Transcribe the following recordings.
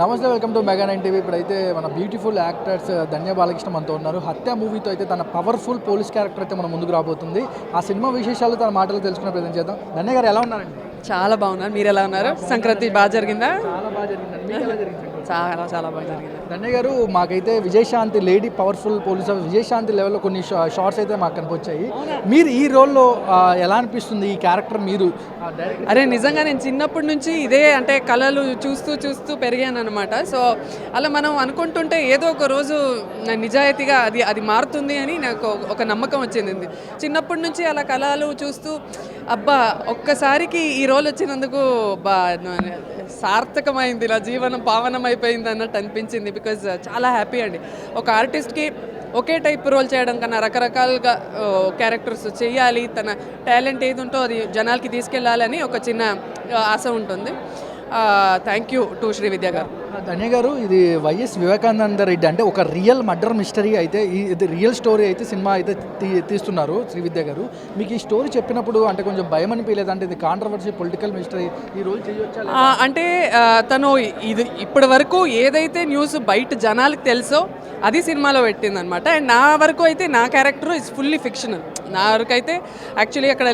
నమస్తే, welcome to mega 9 TV. ఇప్పుడైతే మన బ్యూటిఫుల్ యాక్టర్స్ ధన్య బాలకృష్ణ మనతో ఉన్నారు. హత్య మూవీతో అయితే తన పవర్ఫుల్ పోలీస్ క్యారెక్టర్ అయితే మన ముందుకు రాబోతుంది. ఆ సినిమా విశేషాలు తన మాటలు తెలుసుకునే ప్రయత్నం చేద్దాం. ధన్య గారు ఎలా ఉన్నారండి? చాలా బాగున్నారు. మీరు ఎలా ఉన్నారు? సంక్రాంతి బాగా జరిగిందా? చాలా బాగా జరిగిందండి. మీకు ఎలా జరిగింది? చాలా చాలా బాగా జరిగింది. ధన్య గారు, మాకైతే Vijayashanti lady powerful police Vijayashanti లెవెల్లో కొన్ని షార్ట్స్ అయితే మాకు కనిపించాయి. మీరు ఈ రోల్లో ఎలా అనిపిస్తుంది ఈ క్యారెక్టర్? మీరు అరే నిజంగా నేను చిన్నప్పటి నుంచి ఇదే అంటే కళలు చూస్తూ చూస్తూ పెరిగాను అనమాట. సో అలా మనం అనుకుంటుంటే ఏదో ఒక రోజు నిజాయితీగా అది మారుతుంది అని నాకు ఒక నమ్మకం వచ్చింది. చిన్నప్పటి నుంచి అలా కళలు చూస్తూ అబ్బా ఒక్కసారికి ఈ రోల్ వచ్చినందుకు సార్థకమైంది, ఇలా జీవనం పావనం అయిపోయింది అన్నట్టు అనిపించింది. బికాజ్ చాలా హ్యాపీ అండి. ఒక ఆర్టిస్ట్కి ఒకే టైప్ రోల్ చేయడం కన్నా రకరకాలుగా క్యారెక్టర్స్ చేయాలి, తన టాలెంట్ ఏది ఉంటో అది జనాలకి తీసుకెళ్ళాలని ఒక చిన్న ఆశ ఉంటుంది. థ్యాంక్ యూ టు శ్రీవిద్య గారు. ధన్య గారు, ఇది వైఎస్ వివేకానంద రెడ్డి అంటే ఒక రియల్ మర్డర్ మిస్టరీ అయితే ఇది రియల్ స్టోరీ అయితే సినిమా అయితే తీస్తున్నారు శ్రీవిద్య గారు. మీకు ఈ స్టోరీ చెప్పినప్పుడు అంటే కొంచెం భయం అనిపించలేదు? అంటే ఇది కాంట్రవర్సీ పొలిటికల్ మిస్టరీ, ఈ రోల్ చేయొచ్చా? అంటే తను ఇది ఇప్పటి వరకు ఏదైతే న్యూస్ బయట జనాలకు తెలుసో అది సినిమాలో పెట్టిందనమాట. అండ్ నా వరకు అయితే నా క్యారెక్టర్ ఇస్ ఫుల్లీ ఫిక్షనల్. నా వరకు అయితే యాక్చువల్లీ అక్కడ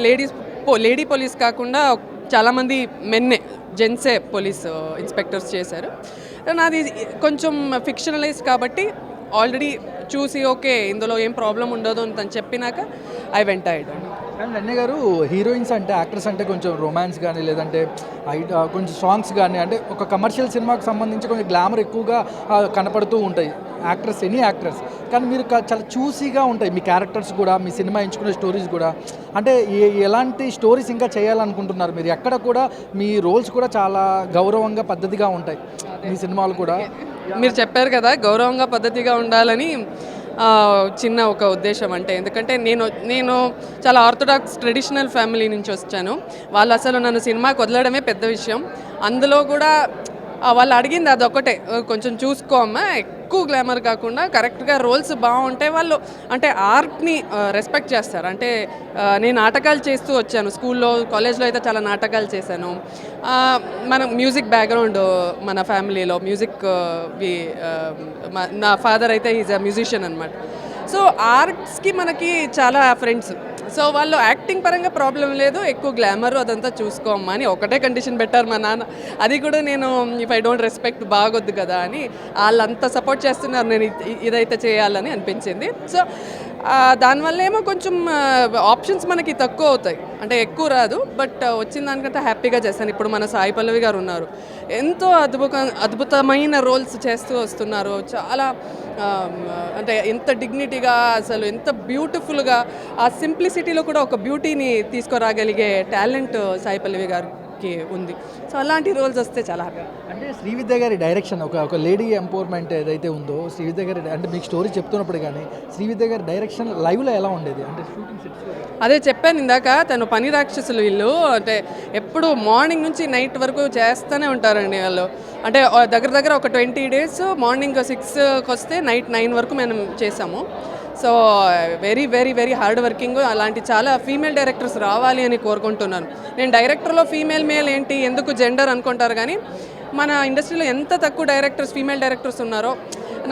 లేడీ పోలీస్ కాకుండా చాలామంది జెంట్సే పోలీస్ ఇన్స్పెక్టర్స్ చేశారు. నాది కొంచెం ఫిక్షనలైజ్ కాబట్టి ఆల్రెడీ చూసి ఓకే ఇందులో ఏం ప్రాబ్లం ఉండదు అని తను చెప్పినాక ఐ వెంట అయ్యాడు. కానీ ధన్య గారు, హీరోయిన్స్ అంటే యాక్టర్స్ అంటే కొంచెం రొమాన్స్ కానీ లేదంటే కొంచెం సాంగ్స్ కానీ అంటే ఒక కమర్షియల్ సినిమాకి సంబంధించి కొంచెం గ్లామర్ ఎక్కువగా కనపడుతూ ఉంటాయి ఎనీ యాక్టర్స్. కానీ మీరు చాలా చూసీగా ఉంటాయి మీ క్యారెక్టర్స్ కూడా, మీ సినిమా ఎంచుకునే స్టోరీస్ కూడా. అంటే ఎలాంటి స్టోరీస్ ఇంకా చేయాలనుకుంటున్నారు మీరు? ఎక్కడ కూడా మీ రోల్స్ కూడా చాలా గౌరవంగా పద్ధతిగా ఉంటాయి మీ సినిమాలు కూడా. మీరు చెప్పారు కదా గౌరవంగా పద్ధతిగా ఉండాలని, చిన్న ఒక ఉద్దేశం. అంటే ఎందుకంటే నేను చాలా ఆర్థోడాక్స్ ట్రెడిషనల్ ఫ్యామిలీ నుంచి వచ్చాను. వాళ్ళు అసలు నన్ను సినిమాకి వదలడమే పెద్ద విషయం. అందులో కూడా వాళ్ళు అడిగింది అదొకటే, కొంచెం చూసుకో అమ్మా, ఎక్కువ గ్లామర్ కాకుండా కరెక్ట్గా రోల్స్ బాగుంటే వాళ్ళు అంటే ఆర్ట్ని రెస్పెక్ట్ చేస్తారు. అంటే నేను నాటకాలు చేస్తూ వచ్చాను, స్కూల్లో కాలేజ్లో అయితే చాలా నాటకాలు చేశాను. మన మ్యూజిక్ బ్యాక్గ్రౌండ్ మన ఫ్యామిలీలో మ్యూజిక్, నా ఫాదర్ అయితే ఈజ్ అ మ్యూజిషియన్ అనమాట. సో ఆర్ట్స్కి మనకి చాలా ఫ్రెండ్స్. సో వాళ్ళు యాక్టింగ్ పరంగా ప్రాబ్లం లేదు, ఎక్కువ గ్లామర్ అదంతా చూసుకోమ్మా అని ఒకటే కండిషన్ పెట్టారు మా నాన్న. అది కూడా నేను ఇఫ్ ఐ డోంట్ రెస్పెక్ట్ బాగొద్దు కదా అని వాళ్ళంతా సపోర్ట్ చేస్తున్నారు నేను ఇదైతే చేయాలని అనిపించింది. సో దానివల్ల ఏమో కొంచెం ఆప్షన్స్ మనకి తక్కువ అవుతాయి, అంటే ఎక్కువ రాదు. బట్ వచ్చిన దానికంటే హ్యాపీగా చేస్తాను. ఇప్పుడు మన సాయి పల్లవి గారు ఉన్నారు, ఎంతో అద్భుతమైన రోల్స్ చేస్తూ వస్తున్నారు. చాలా అంటే ఎంత డిగ్నిటీగా, అసలు ఎంత బ్యూటిఫుల్గా, ఆ సింప్లిసిటీలో కూడా ఒక బ్యూటీని తీసుకురాగలిగే టాలెంట్ సాయి పల్లవి గారికి ఉంది. సో అలాంటి రోల్స్ వస్తే చాలా హ్యాపీ. అంటే శ్రీవిద్య గారి డైరెక్షన్ ఒక లేడీ ఎంపవర్మెంట్ ఏదైతే ఉందో శ్రీవిద్య గారి, అంటే మీకు స్టోరీ చెప్తున్నప్పుడు కానీ శ్రీవిద్య గారి డైరెక్షన్ లైవ్లో ఎలా ఉండేది? అంటే షూటింగ్ సెట్స్ అదే చెప్పాను ఇందాక, తను పని రాక్షసులు వీళ్ళు. అంటే ఎప్పుడు మార్నింగ్ నుంచి నైట్ వరకు చేస్తూనే ఉంటారండి వాళ్ళు. అంటే దగ్గర ఒక 20 days మార్నింగ్ 6కి వస్తే నైట్ 9 వరకు మేము చేసాము. So very very very hard working. అలాంటి చాలా ఫీమేల్ డైరెక్టర్స్ రావాలి అని కోరుకుంటున్నాను. నేను డైరెక్టర్లో మేల్ ఏంటి, ఎందుకు జెండర్ అనుకుంటారు, కానీ మన ఇండస్ట్రీలో ఎంత తక్కువ ఫీమేల్ డైరెక్టర్స్ ఉన్నారో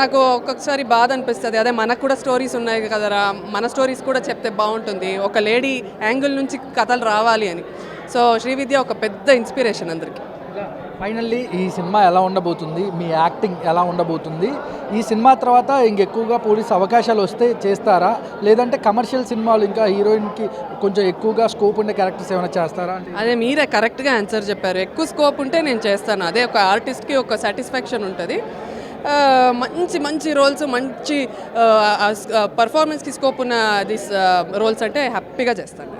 నాకు ఒక్కొక్కసారి బాధ అనిపిస్తుంది. అదే మనకు కూడా స్టోరీస్ ఉన్నాయి కదరా, మన స్టోరీస్ కూడా చెప్తే బాగుంటుంది, ఒక లేడీ యాంగిల్ నుంచి కథలు రావాలి అని. సో శ్రీవిద్య ఒక పెద్ద ఇన్స్పిరేషన్ అందరికీ. ఫైనల్లీ ఈ సినిమా ఎలా ఉండబోతుంది? మీ యాక్టింగ్ ఎలా ఉండబోతుంది? ఈ సినిమా తర్వాత ఇంకెక్కువగా పోలీస్ అవకాశాలు వస్తే చేస్తారా, లేదంటే కమర్షియల్ సినిమాలు ఇంకా హీరోయిన్కి కొంచెం ఎక్కువగా స్కోప్ ఉండే క్యారెక్టర్స్ ఏమైనా చేస్తారా? అదే మీరే కరెక్ట్గా ఆన్సర్ చెప్పారు. ఎక్కువ స్కోప్ ఉంటే నేను చేస్తాను. అదే ఒక ఆర్టిస్ట్కి ఒక సాటిస్ఫాక్షన్ ఉంటుంది. మంచి రోల్స్, మంచి పర్ఫార్మెన్స్కి స్కోప్ ఉన్న రోల్స్ అంటే హ్యాపీగా చేస్తాను.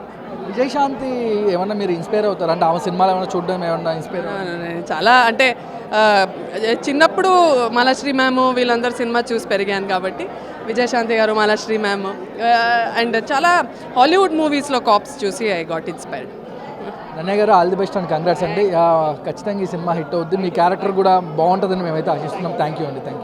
విజయశాంతి ఏమన్నా మీరు ఇన్స్పైర్ అవుతారు? అంటే ఆమె సినిమాలు ఏమైనా చూడడం ఏమన్నా ఇన్స్పైర్? చాలా అంటే చిన్నప్పుడు మాలాశ్రీ మ్యామ్ వీళ్ళందరూ సినిమా చూసి పెరిగాను కాబట్టి విజయశాంతి గారు, మాలాశ్రీ మ్యామ్ అండ్ చాలా హాలీవుడ్ మూవీస్లో కాప్స్ చూసి ఐ గాట్ ఇన్స్పైర్డ్. ధన్య గారు, all the best and congrats అండి. ఖచ్చితంగా ఈ సినిమా హిట్ అవుద్ది. మీ క్యారెక్టర్ కూడా బాగుంటుందని మేమైతే ఆశిస్తున్నాం. థ్యాంక్ యూ అండి. Thank you.